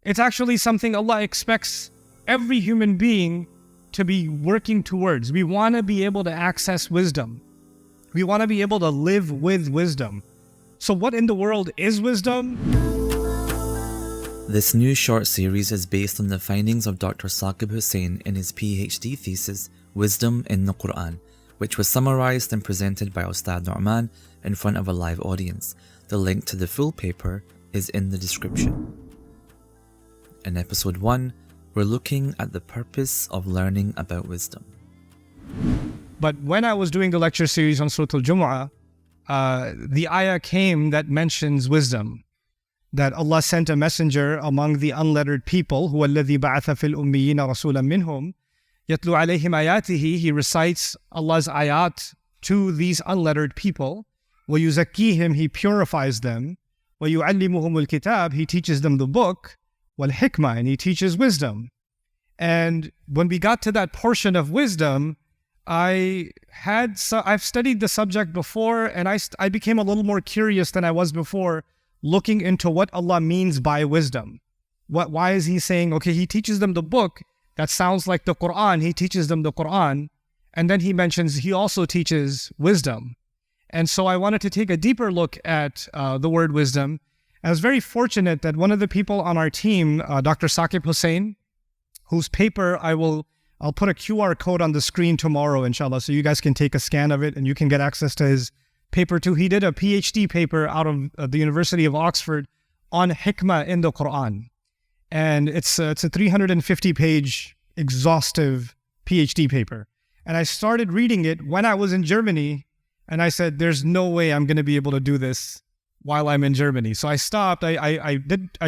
It's actually something Allah expects every human being to be working towards. We want to be able to access wisdom. We want to be able to live with wisdom. So what in the world is wisdom? This new short series is based on the findings of Dr. Saqib Hussain in his PhD thesis, Wisdom in the Quran, which was summarized and presented by Ustad Nouman in front of a live audience. The link to the full paper is in the description. In episode 1, we're looking at the purpose of learning about wisdom. But when I was doing the lecture series on Surah Al-Jumu'ah, the ayah came that mentions wisdom. That Allah sent a messenger among the unlettered people, هُوَ الَّذِي بَعَثَ فِي الْأُمِّيِّينَ رَسُولًا مِّنْهُمْ يَتْلُو عَلَيْهِمْ آيَاتِهِ. He recites Allah's ayat to these unlettered people. وَيُزَكِّيهِمْ. He purifies them. وَيُعَلِّمُهُمُ الْكِتَابِ. He teaches them the book. وَالْحِكْمَةِ. And he teaches wisdom. And when we got to that portion of wisdom, I've studied the subject before, and I became a little more curious than I was before, looking into what Allah means by wisdom. Why is He saying, okay, He teaches them the book, that sounds like the Quran, He teaches them the Quran, and then He mentions He also teaches wisdom. And so I wanted to take a deeper look at the word wisdom. I was very fortunate that one of the people on our team, Dr. Saqib Hussain, whose paper I'll put a QR code on the screen tomorrow, inshallah, so you guys can take a scan of it and you can get access to his paper too. He did a PhD paper out of the University of Oxford on Hikmah in the Quran. And it's a 350-page exhaustive PhD paper. And I started reading it when I was in Germany, and I said, there's no way I'm going to be able to do this while I'm in Germany. So I stopped. I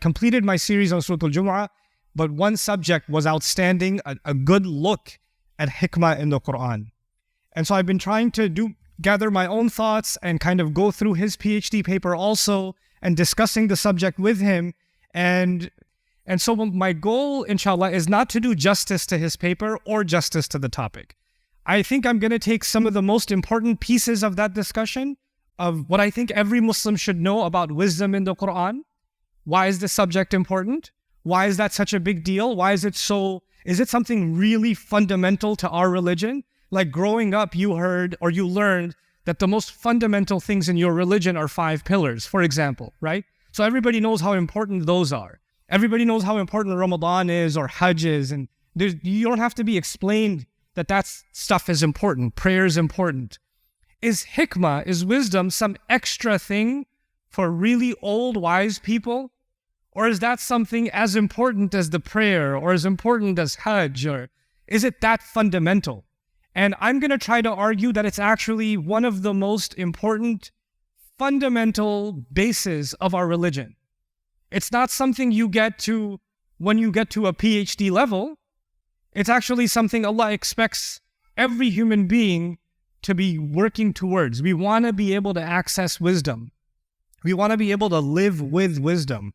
completed my series on Surah Al-Jumu'ah, but one subject was outstanding, a good look at Hikmah in the Quran. And so I've been trying to gather my own thoughts and kind of go through his PhD paper also and discussing the subject with him. And so my goal, inshallah, is not to do justice to his paper or justice to the topic. I think I'm going to take some of the most important pieces of that discussion of what I think every Muslim should know about wisdom in the Quran. Why is this subject important? Why is that such a big deal? Is it something really fundamental to our religion? Like growing up, you heard or you learned that the most fundamental things in your religion are 5 pillars, for example, right? So everybody knows how important those are. Everybody knows how important Ramadan is or Hajj is, and you don't have to be explained that stuff is important. Prayer is important. Is hikmah, is wisdom some extra thing for really old, wise people? Or is that something as important as the prayer or as important as Hajj? Or is it that fundamental? And I'm going to try to argue that it's actually one of the most important fundamental bases of our religion. It's not something you get to when you get to a PhD level. It's actually something Allah expects every human being to be working towards. We want to be able to access wisdom. We want to be able to live with wisdom.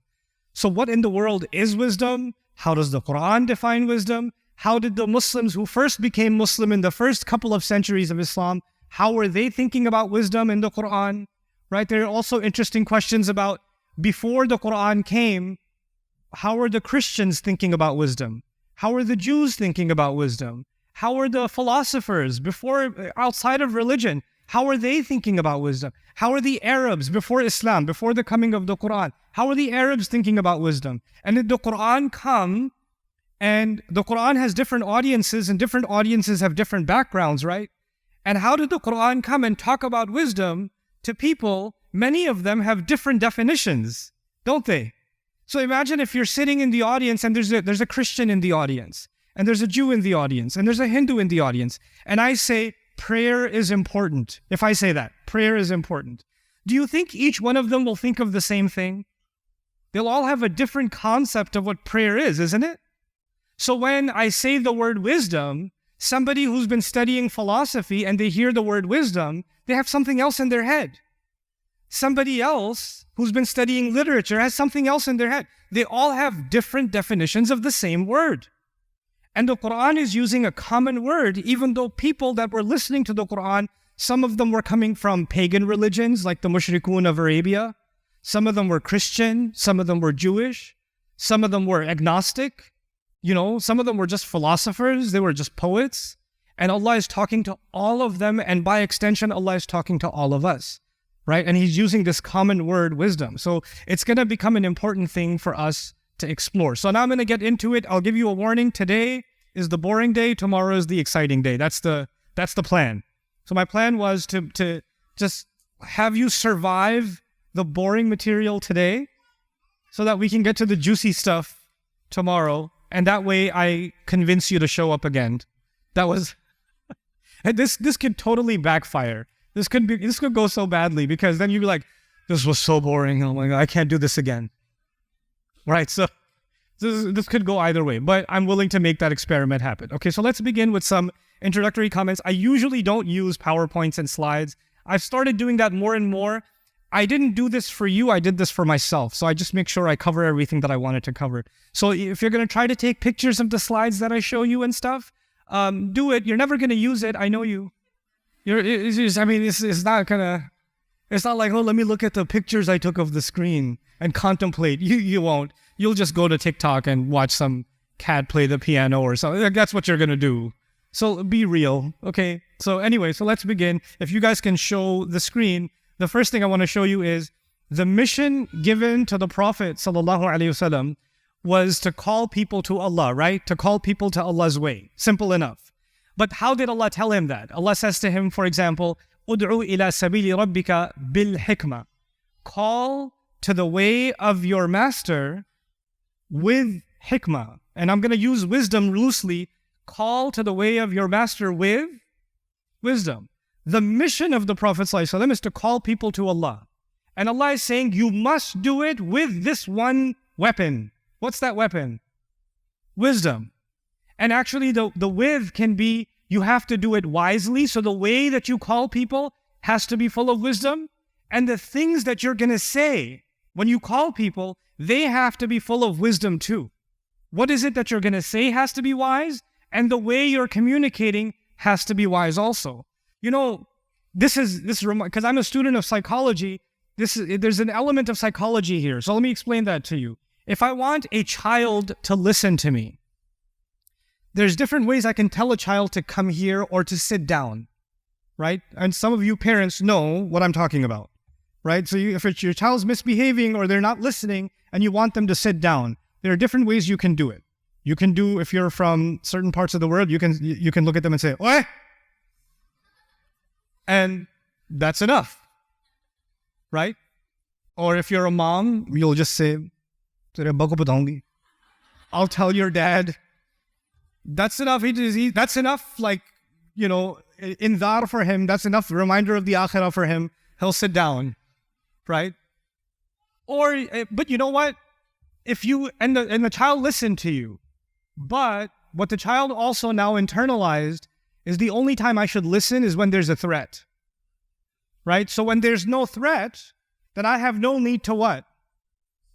So what in the world is wisdom? How does the Quran define wisdom? How did the Muslims who first became Muslim in the first couple of centuries of Islam, how were they thinking about wisdom in the Quran? Right? There are also interesting questions about before the Quran came, how were the Christians thinking about wisdom? How were the Jews thinking about wisdom? How were the philosophers outside of religion? How are they thinking about wisdom? How are the Arabs before Islam, before the coming of the Quran? How are the Arabs thinking about wisdom? And did the Quran come? And the Quran has different audiences, and different audiences have different backgrounds, right? And how did the Quran come and talk about wisdom to people? Many of them have different definitions, don't they? So imagine if you're sitting in the audience and there's a Christian in the audience, and there's a Jew in the audience, and there's a Hindu in the audience, and I say, prayer is important. If I say that, prayer is important. Do you think each one of them will think of the same thing? They'll all have a different concept of what prayer is, isn't it? So when I say the word wisdom, somebody who's been studying philosophy and they hear the word wisdom, they have something else in their head. Somebody else who's been studying literature has something else in their head. They all have different definitions of the same word. And the Quran is using a common word, even though people that were listening to the Quran, some of them were coming from pagan religions like the Mushrikun of Arabia. Some of them were Christian, some of them were Jewish. Some of them were agnostic. Some of them were just philosophers. They were just poets. And Allah is talking to all of them. And by extension, Allah is talking to all of us, right? And He's using this common word, wisdom. So it's going to become an important thing for us to explore. So now I'm going to get into it. I'll give you a warning. Today is the boring day. Tomorrow is the exciting day. That's the plan. So my plan was to just have you survive the boring material today so that we can get to the juicy stuff tomorrow. And that way I convince you to show up again. That was, this could totally backfire. This could go so badly because then you'd be like, this was so boring. Oh my God, I can't do this again. Right? So this could go either way, but I'm willing to make that experiment happen. Okay, so let's begin with some introductory comments. I usually don't use PowerPoints and slides. I've started doing that more and more. I didn't do this for you, I did this for myself. So I just make sure I cover everything that I wanted to cover. So if you're going to try to take pictures of the slides that I show you and stuff, do it. You're never going to use it. I know you. It's not like, oh, let me look at the pictures I took of the screen and contemplate. You won't. You'll just go to TikTok and watch some cat play the piano or something. That's what you're going to do. So be real. Okay. So anyway, so let's begin. If you guys can show the screen, the first thing I want to show you is the mission given to the Prophet ﷺ was to call people to Allah, right? To call people to Allah's way. Simple enough. But how did Allah tell him that? Allah says to him, for example, "Ud'u ila sabili rabbika bil hikmah." Call to the way of your master with hikmah. And I'm going to use wisdom loosely. Call to the way of your master with wisdom. The mission of the Prophet ﷺ is to call people to Allah. And Allah is saying, you must do it with this one weapon. What's that weapon? Wisdom. And actually the with can be, you have to do it wisely. So the way that you call people has to be full of wisdom. And the things that you're going to say when you call people, they have to be full of wisdom too. What is it that you're going to say has to be wise? And the way you're communicating has to be wise also. This is because I'm a student of psychology. There's an element of psychology here. So let me explain that to you. If I want a child to listen to me, there's different ways I can tell a child to come here or to sit down, right? And some of you parents know what I'm talking about, right? So if your child's misbehaving or they're not listening and you want them to sit down, there are different ways you can do it. You can do, if you're from certain parts of the world, you can look at them and say, "Oi!" And that's enough, right? Or if you're a mom, you'll just say, "I'll tell your dad." That's enough. That's enough, indar for him. That's enough reminder of the akhirah for him. He'll sit down, right? But you know what? If you, and the child listened to you, but what the child also now internalized is the only time I should listen is when there's a threat, right? So when there's no threat, then I have no need to what?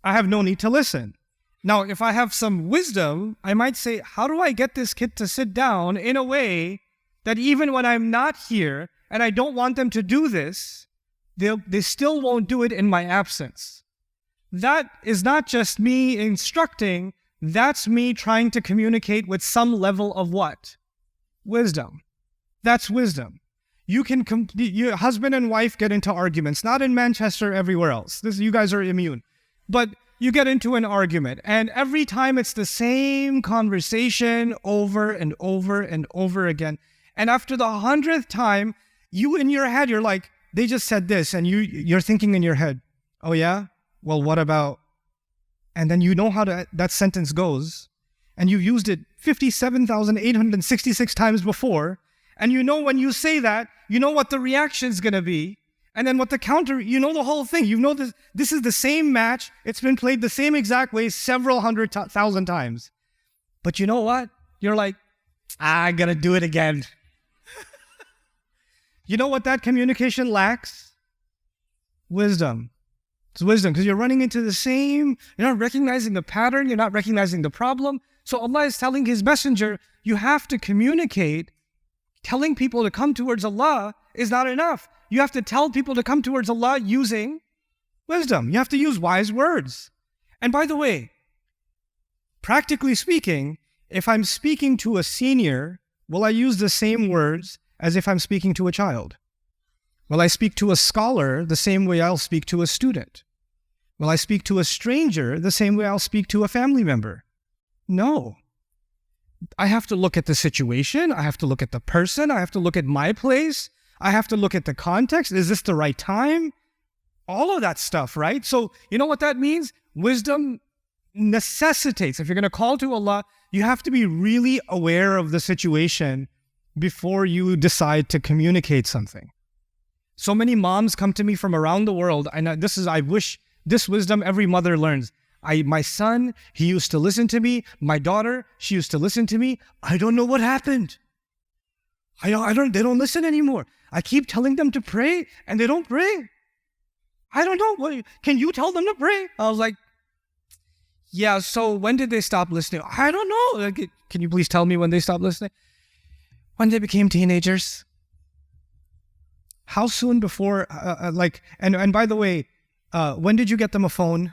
I have no need to listen. Now, if I have some wisdom, I might say, how do I get this kid to sit down in a way that even when I'm not here and I don't want them to do this, they still won't do it in my absence. That is not just me instructing, that's me trying to communicate with some level of what? Wisdom. That's wisdom. Your husband and wife get into arguments, not in Manchester, everywhere else. You guys are immune. But you get into an argument, and every time it's the same conversation over and over and over again. And after the 100th time, you in your head, you're like, they just said this, and you're thinking in your head, oh yeah? Well, what about? And then you know how that sentence goes, and you've used it 57,866 times before, and you know when you say that, you know what the reaction is going to be, and then what the counter, you know the whole thing. You know this is the same match. It's been played the same exact way several thousand times. But you know what? You're like, I'm going to do it again. You know what that communication lacks? Wisdom. It's wisdom, because you're running into the same, you're not recognizing the pattern, you're not recognizing the problem. So Allah is telling His messenger, you have to communicate. Telling people to come towards Allah is not enough. You have to tell people to come towards Allah using wisdom. You have to use wise words. And by the way, practically speaking, if I'm speaking to a senior, will I use the same words as if I'm speaking to a child? Will I speak to a scholar the same way I'll speak to a student? Will I speak to a stranger the same way I'll speak to a family member? No. I have to look at the situation. I have to look at the person. I have to look at my place. I have to look at the context. Is this the right time? All of that stuff, right? So you know what that means? Wisdom necessitates, if you're going to call to Allah, you have to be really aware of the situation before you decide to communicate something. So many moms come to me from around the world, and I wish this wisdom every mother learns. My son, he used to listen to me. My daughter, she used to listen to me. I don't know what happened. They don't listen anymore. I keep telling them to pray, and they don't pray. I don't know. Can you tell them to pray? I was like, yeah, so when did they stop listening? I don't know. Can you please tell me when they stopped listening? When they became teenagers. How soon before, and by the way, when did you get them a phone?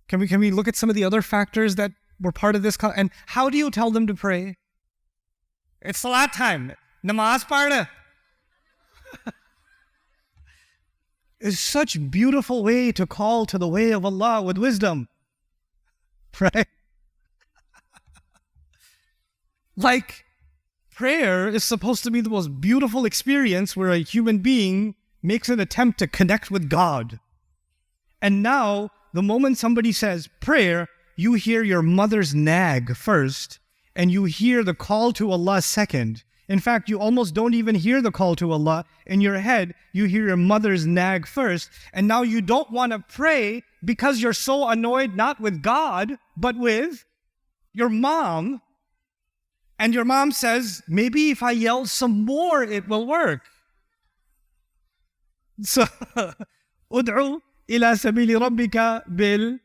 Can we look at some of the other factors that were part of this? And how do you tell them to pray? It's salat time. Namaz parna. It's such a beautiful way to call to the way of Allah with wisdom. Right? Like, prayer is supposed to be the most beautiful experience where a human being makes an attempt to connect with God. And now, the moment somebody says prayer, you hear your mother's nag first, and you hear the call to Allah second. In fact, you almost don't even hear the call to Allah. In your head, you hear your mother's nag first, and now you don't want to pray because you're so annoyed not with God, but with your mom. And your mom says, maybe if I yell some more, it will work. So, ud'u ila sabili rabbika bil.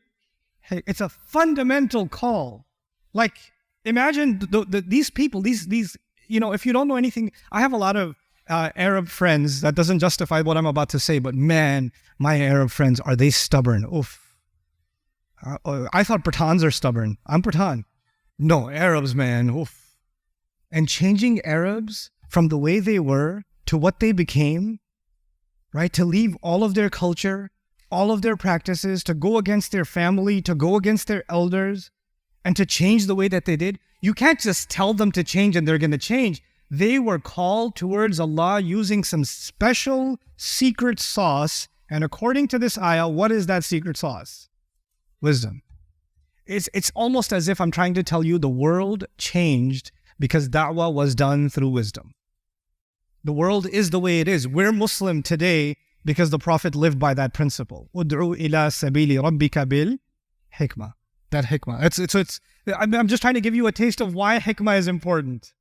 It's a fundamental call. Like, imagine these people, these, if you don't know anything, I have a lot of Arab friends. That doesn't justify what I'm about to say, but man, my Arab friends, are they stubborn? Oof. I thought Pathans are stubborn. I'm Pathan. No, Arabs, man. Oof. And changing Arabs from the way they were to what they became, right? To leave all of their culture, all of their practices, to go against their family, to go against their elders, and to change the way that they did. You can't just tell them to change and they're going to change. They were called towards Allah using some special secret sauce. And according to this ayah, what is that secret sauce? Wisdom. It's almost as if I'm trying to tell you the world changed because da'wah was done through wisdom. The world is the way it is. We're Muslim today because the Prophet lived by that principle. Ud'u ila sabili rabbika bil hikmah. That hikmah. I'm just trying to give you a taste of why hikmah is important.